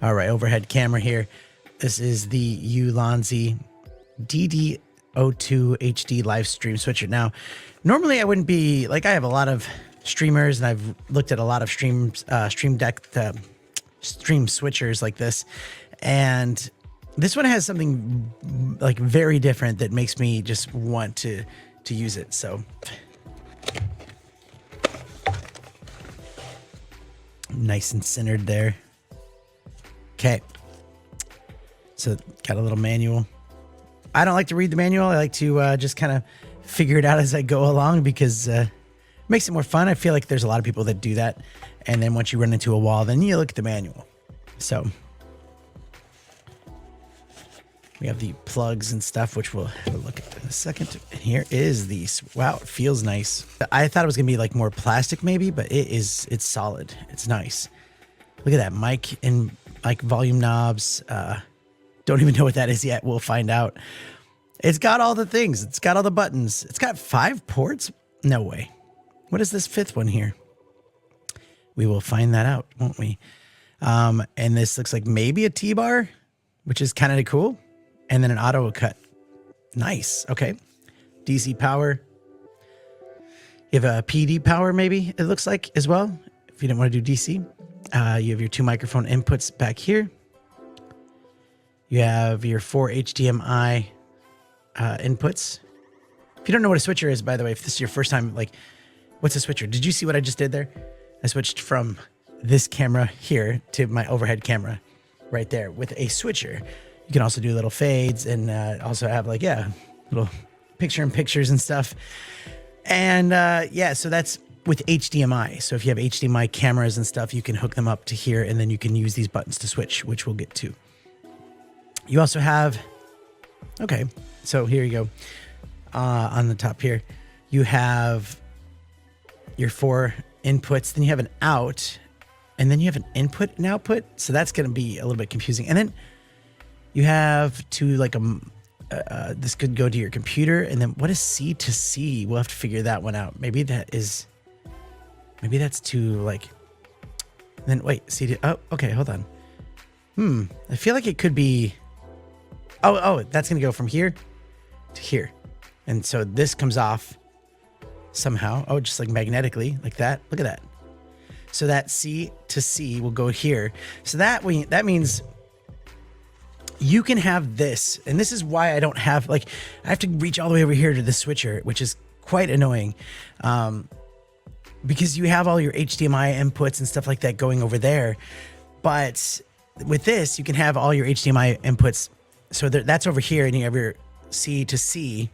All right, overhead camera here. This is the Ulanzi DD02 HD live stream switcher. Now, normally I wouldn't be like, I have a lot of streamers and I've looked at a lot of stream deck stream switchers like this, and this one has something like very different that makes me just want to use it. So nice and centered there. Okay, so got a little manual. I don't like to read the manual. I like to just kind of figure it out as I go along, because it makes it more fun. I feel like there's a lot of people that do that, and then once you run into a wall, then you look at the manual. So we have the plugs and stuff, which we'll have a look at in a second. And here is the, wow, it feels nice. I thought it was gonna be like more plastic maybe, but it's solid. It's nice. Look at that mic and like volume knobs. Don't even know what that is yet. We'll find out. It's got all the things. It's got all the buttons. It's got 5 ports. No way. What is this 5th one here? We will find that out, won't we? And this looks like maybe a T-bar, which is kind of cool. And then an auto cut. Nice. Okay. DC power. You have a PD power maybe, it looks like, as well, if you didn't want to do DC. You have your 2 microphone inputs back here. You have your 4 HDMI inputs. If you don't know what a switcher is, by the way, if this is your first time, like, what's a switcher? Did you see what I just did there? I switched from this camera here to my overhead camera right there with a switcher. You can also do little fades and also have like, yeah, little pictures and stuff. And yeah, so that's with HDMI. So if you have HDMI cameras and stuff, you can hook them up to here, and then you can use these buttons to switch, which we'll get to. You also have, okay, so here you go. On the top here, you have your 4 inputs, then you have an out, and then you have an input and output. So that's going to be a little bit confusing. And then you have to like this could go to your computer, and then what is C to C? We'll have to figure that one out. Maybe that's to like, then wait, C to, oh, okay, hold on. I feel like it could be, oh, that's going to go from here to here. And so this comes off somehow. Oh, just like magnetically like that. Look at that. So that C to C will go here. So that means you can have this. And this is why I don't have, like, I have to reach all the way over here to the switcher, which is quite annoying. Because you have all your HDMI inputs and stuff like that going over there. But with this, you can have all your HDMI inputs. So that's over here, and you have your C to C.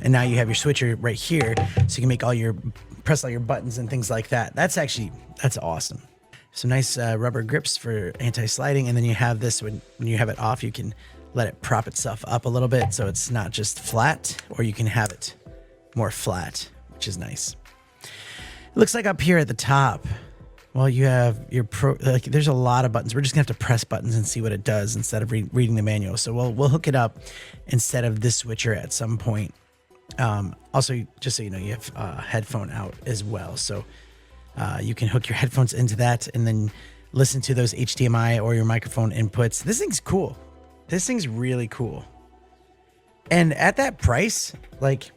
And now you have your switcher right here. So you can make press all your buttons and things like that. That's awesome. Some nice rubber grips for anti-sliding. And then you have this, when you have it off, you can let it prop itself up a little bit. So it's not just flat, or you can have it more flat, which is nice. It looks like up here at the top, well, you have your like there's a lot of buttons. We're just gonna have to press buttons and see what it does instead of reading the manual. So we'll hook it up instead of this switcher at some point. Also, just so you know, you have headphone out as well. So you can hook your headphones into that and then listen to those HDMI or your microphone inputs. This thing's cool. This thing's really cool. And at that price, like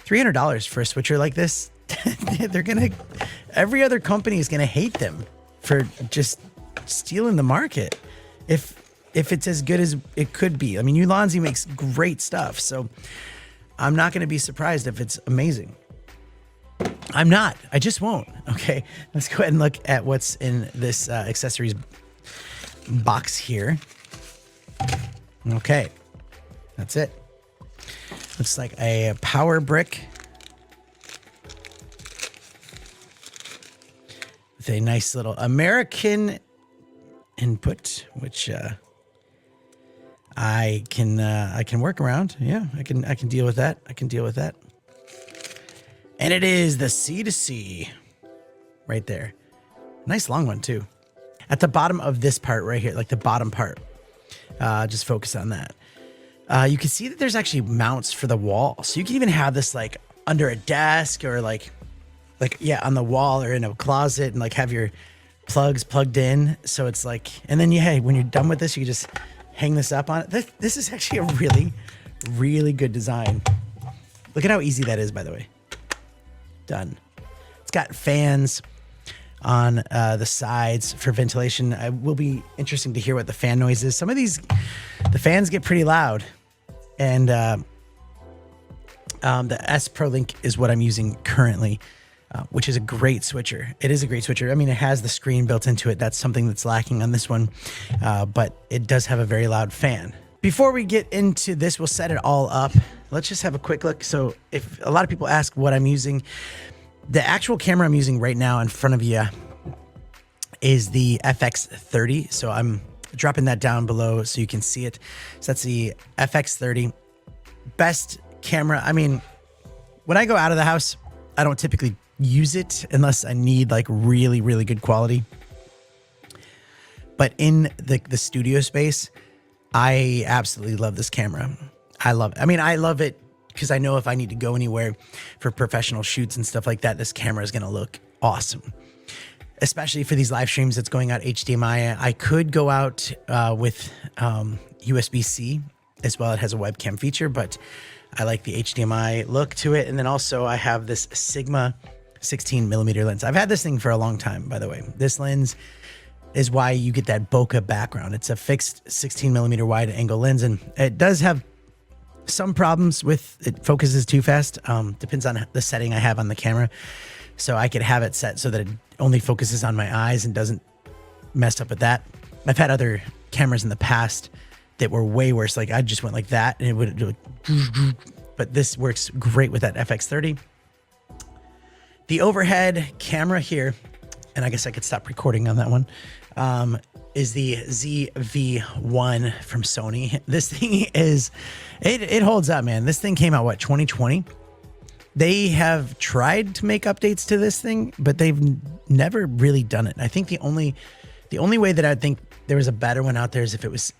$300 for a switcher like this, every other company is gonna hate them for just stealing the market. If it's as good as it could be. I mean, Ulanzi makes great stuff, so I'm not gonna be surprised if it's amazing. I'm not. I just won't. Okay, let's go ahead and look at what's in this accessories box here. Okay, that's it. Looks like a power brick with a nice little American input, which I can work around. Yeah, I can deal with that. And it is the C to C right there. Nice long one too. At the bottom of this part right here, like the bottom part, just focus on that. You can see that there's actually mounts for the wall. So you can even have this like under a desk or like yeah, on the wall or in a closet, and like have your plugs plugged in. So it's like, and then hey, when you're done with this, you just hang this up on it. This is actually a really, really good design. Look at how easy that is, by the way. Done. It's got fans on the sides for ventilation. It will be interesting to hear what the fan noise is. Some of these, the fans get pretty loud, and the S Pro Link is what I'm using currently, which is a great switcher. It is a great switcher. I mean, it has the screen built into it. That's something that's lacking on this one, but it does have a very loud fan. Before we get into this, we'll set it all up. Let's just have a quick look. So if a lot of people ask what I'm using, the actual camera I'm using right now in front of you is the FX30. So I'm dropping that down below so you can see it. So that's the FX30. Best camera. I mean, when I go out of the house, I don't typically use it unless I need like really, really good quality. But in the studio space, I absolutely love this camera. I love it. I mean, I love it because I know if I need to go anywhere for professional shoots and stuff like that, this camera is going to look awesome. Especially for these live streams that's going out HDMI. I could go out with USB-C as well. It has a webcam feature, but I like the HDMI look to it. And then also I have this Sigma 16mm lens. I've had this thing for a long time, by the way. This lens is why you get that bokeh background. It's a fixed 16mm wide angle lens, and it does have some problems with it focuses too fast. Depends on the setting I have on the camera. So I could have it set so that it only focuses on my eyes and doesn't mess up with that. I've had other cameras in the past that were way worse. Like I just went like that and it would do like, but this works great with that FX30. The overhead camera here, and I guess I could stop recording on that one, is the ZV-1 from Sony. This thing is, it holds up, man. This thing came out, what, 2020? They have tried to make updates to this thing, but they've never really done it. I think the only way that I think there was a better one out there is if it was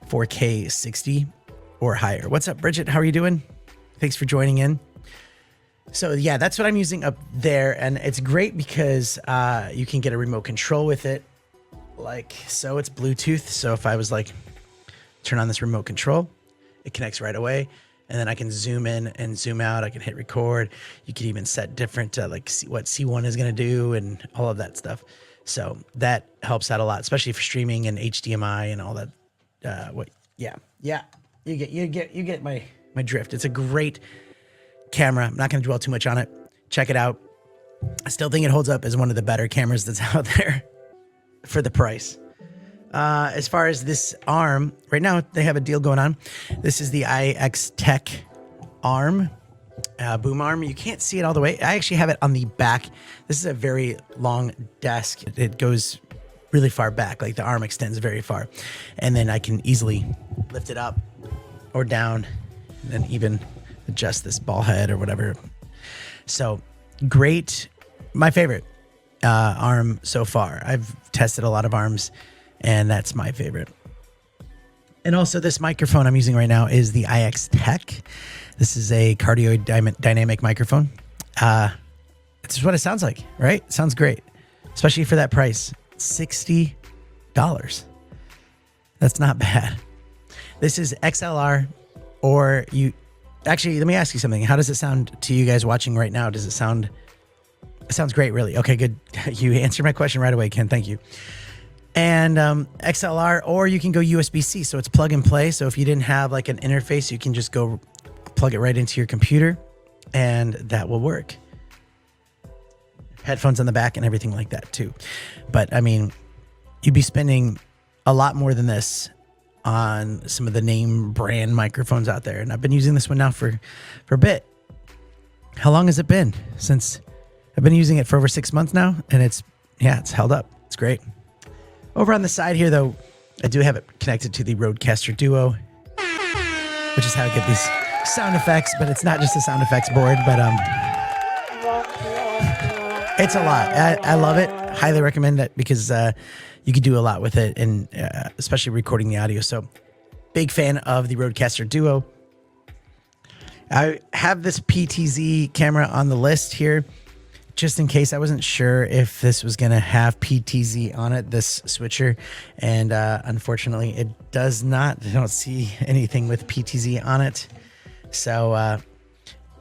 4K 60 or higher. What's up, Bridget? How are you doing? Thanks for joining in. So yeah, that's what I'm using up there. And it's great because you can get a remote control with it. Like so, it's Bluetooth. So if I was like, turn on this remote control, it connects right away. And then I can zoom in and zoom out. I can hit record. You can even set different, like what C1 is going to do and all of that stuff. So that helps out a lot, especially for streaming and HDMI and all that. Yeah. You get my drift. It's a great camera. I'm not going to dwell too much on it. Check it out. I still think it holds up as one of the better cameras that's out there for the price. As far as this arm, right now they have a deal going on. This is the IX Tech arm, boom arm. You can't see it all the way. I actually have it on the back. This is a very long desk. It goes really far back, like the arm extends very far. And then I can easily lift it up or down and then even adjust this ball head or whatever. So great. My favorite arm so far. I've tested a lot of arms, and that's my favorite. And also this microphone I'm using right now is the IX Tech. This is a cardioidynamic microphone. It's just what it sounds like, right? It sounds great, especially for that price, $60. That's not bad. This is XLR, or you, actually, let me ask you something. How does it sound to you guys watching right now? Does it sound, it sounds great, really. Okay, good. You answered my question right away, Ken. Thank you. And XLR, or you can go USB-C. So it's plug and play. So if you didn't have like an interface, you can just go plug it right into your computer and that will work. Headphones on the back and everything like that too. But I mean, you'd be spending a lot more than this on some of the name brand microphones out there. And I've been using this one now for a bit. How long has it been? Since I've been using it for over 6 months now, and it's held up. It's great. Over on the side here, though, I do have it connected to the Rodecaster Duo, which is how I get these sound effects, but it's not just a sound effects board, but it's a lot. I love it. Highly recommend it because you can do a lot with it, and especially recording the audio. So big fan of the Rodecaster Duo. I have this PTZ camera on the list here. just in case, I wasn't sure if this was going to have PTZ on it, this switcher. And unfortunately, it does not. I don't see anything with PTZ on it. So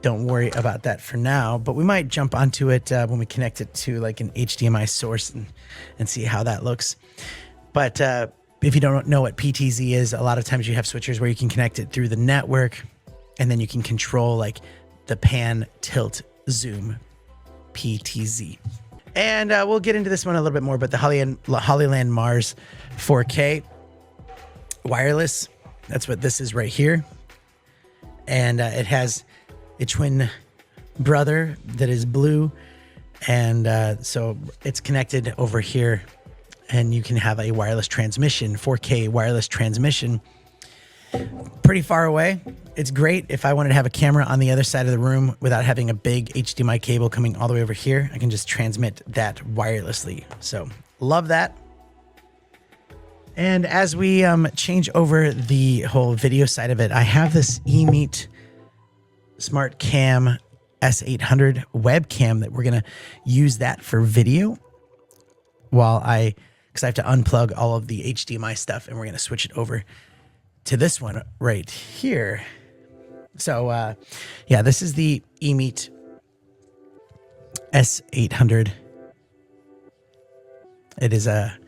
don't worry about that for now. But we might jump onto it when we connect it to like an HDMI source and see how that looks. But if you don't know what PTZ is, a lot of times you have switchers where you can connect it through the network, and then you can control like the pan, tilt, zoom, PTZ. And we'll get into this one a little bit more, but the Hollyland Mars 4K wireless, that's what this is right here. And it has a twin brother that is blue. And so it's connected over here, and you can have a wireless transmission, 4K wireless transmission, pretty far away. It's great if I wanted to have a camera on the other side of the room without having a big HDMI cable coming all the way over here. I can just transmit that wirelessly. So love that. And as we change over the whole video side of it, I have this eMeet Smart Cam S800 webcam that we're going to use that for video because I have to unplug all of the HDMI stuff, and we're going to switch it over to this one right here. So yeah, this is the eMeet S800. It is a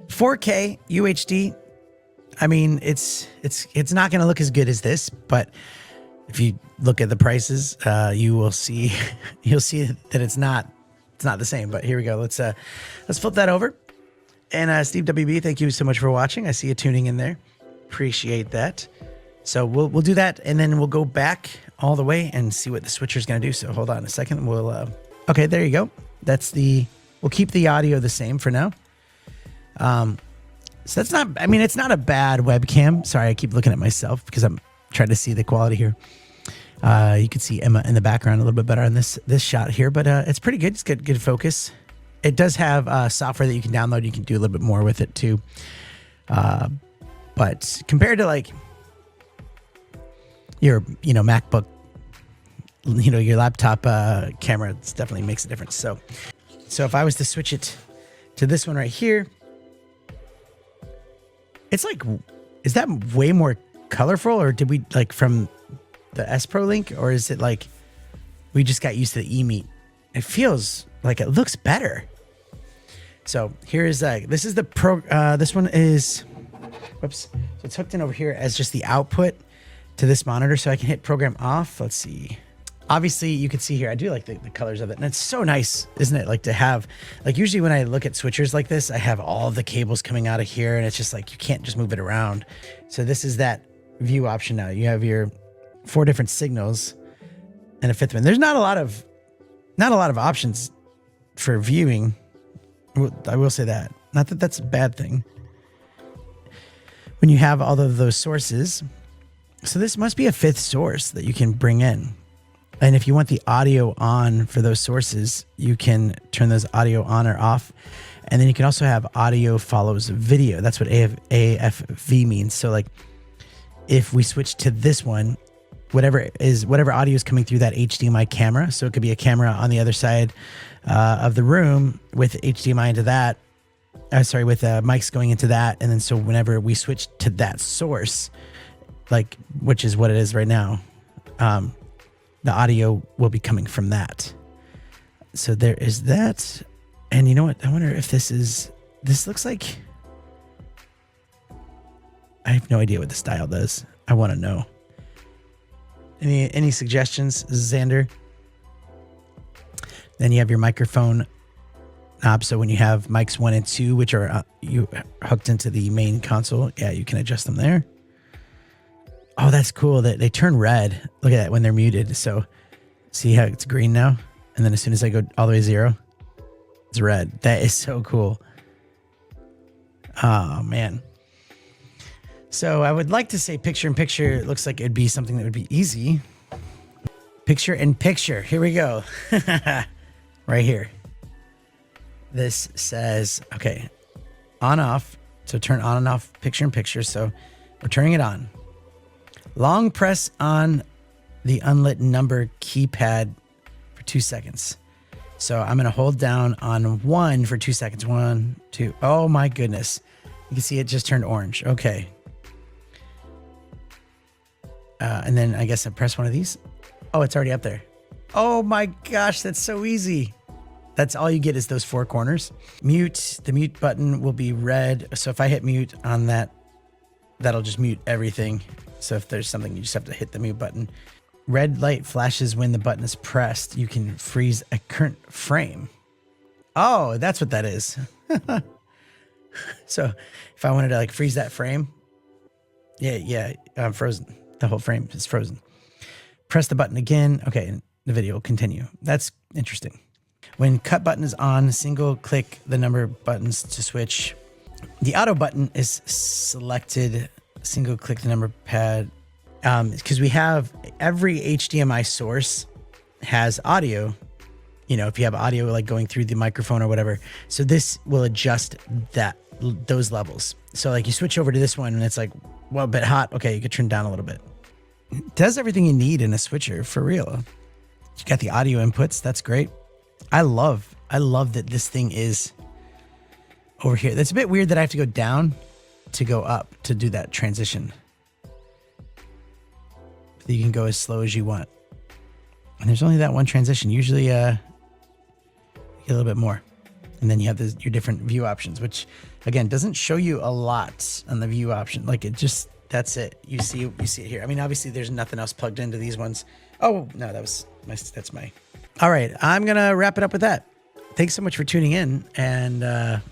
4K UHD. I mean, it's not going to look as good as this, but if you look at the prices, you will see that it's not the same. But here we go. Let's flip that over. And Steve WB, thank you so much for watching. I see you tuning in there. Appreciate that. So we'll do that, and then we'll go back all the way and see what the switcher is going to do. So hold on a second. Okay, there you go. We'll keep the audio the same for now. So that's not, I mean, it's not a bad webcam. Sorry, I keep looking at myself because I'm trying to see the quality here. You can see Emma in the background a little bit better on this shot here, but it's pretty good. It's good focus. It does have software that you can download. You can do a little bit more with it too. But compared to like your, MacBook, your laptop camera, it definitely makes a difference. So if I was to switch it to this one right here, it's like, is that way more colorful, or did we like from the S Pro Link, or is it like we just got used to the eMeet? It feels like it looks better. So here is this is the pro. This one is, whoops. So it's hooked in over here as just the output to this monitor, so I can hit program off. Let's see. Obviously, you can see here, I do like the colors of it. And it's so nice, isn't it? Like to have, like usually when I look at switchers like this, I have all of the cables coming out of here, and it's just like, you can't just move it around. So this is that view option now. You have your 4 different signals and a 5th one. There's not a lot of options for viewing. I will say that. Not that that's a bad thing. When you have all of those sources. So this must be a 5th source that you can bring in. And if you want the audio on for those sources, you can turn those audio on or off. And then you can also have audio follows video. That's what AFV means. So like if we switch to this one, whatever audio is coming through that HDMI camera. So it could be a camera on the other side of the room with HDMI into that. With mics going into that. And then so whenever we switch to that source, like, which is what it is right now, the audio will be coming from that. So there is that. And you know what? I wonder if this looks like, I have no idea what this dial does. I want to know. Any suggestions, Xander? Then you have your microphone knob. So when you have mics 1 and 2, which are you hooked into the main console, yeah, you can adjust them there. Oh, that's cool that they turn red. Look at that when they're muted. So see how it's green now? And then as soon as I go all the way 0, it's red. That is so cool. Oh, man. So I would like to say picture in picture. It looks like it'd be something that would be easy. Picture in picture. Here we go. Right here. This says, okay, on off. So turn on and off picture in picture. So we're turning it on. Long press on the unlit number keypad for 2 seconds. So I'm going to hold down on 1 for 2 seconds. 1, 2. Oh my goodness. You can see it just turned orange. Okay. And then I guess I press one of these. Oh, it's already up there. Oh my gosh, that's so easy. That's all you get is those 4 corners. Mute, the mute button will be red. So if I hit mute on that, that'll just mute everything. So if there's something, you just have to hit the mute button. Red light flashes when the button is pressed. You can freeze a current frame. Oh, that's what that is. So if I wanted to like freeze that frame, yeah, I'm frozen. The whole frame is frozen. Press the button again. Okay, the video will continue. That's interesting. When cut button is on, single click the number of buttons to switch. The auto button is selected. Single click the number pad. Because we have every HDMI source has audio, you know, if you have audio like going through the microphone or whatever. So this will adjust those levels. So like you switch over to this one and it's like, well, a bit hot. Okay, you could turn down a little bit. It does everything you need in a switcher for real. You got the audio inputs. That's great. I love that this thing is over here. That's a bit weird that I have to go down to go up to do that transition. You can go as slow as you want. And there's only that one transition. Usually you get a little bit more. And then you have your different view options, which again, doesn't show you a lot on the view option. Like it just, that's it. You see it here. I mean, obviously there's nothing else plugged into these ones. Oh no, that's my. All right. I'm going to wrap it up with that. Thanks so much for tuning in and,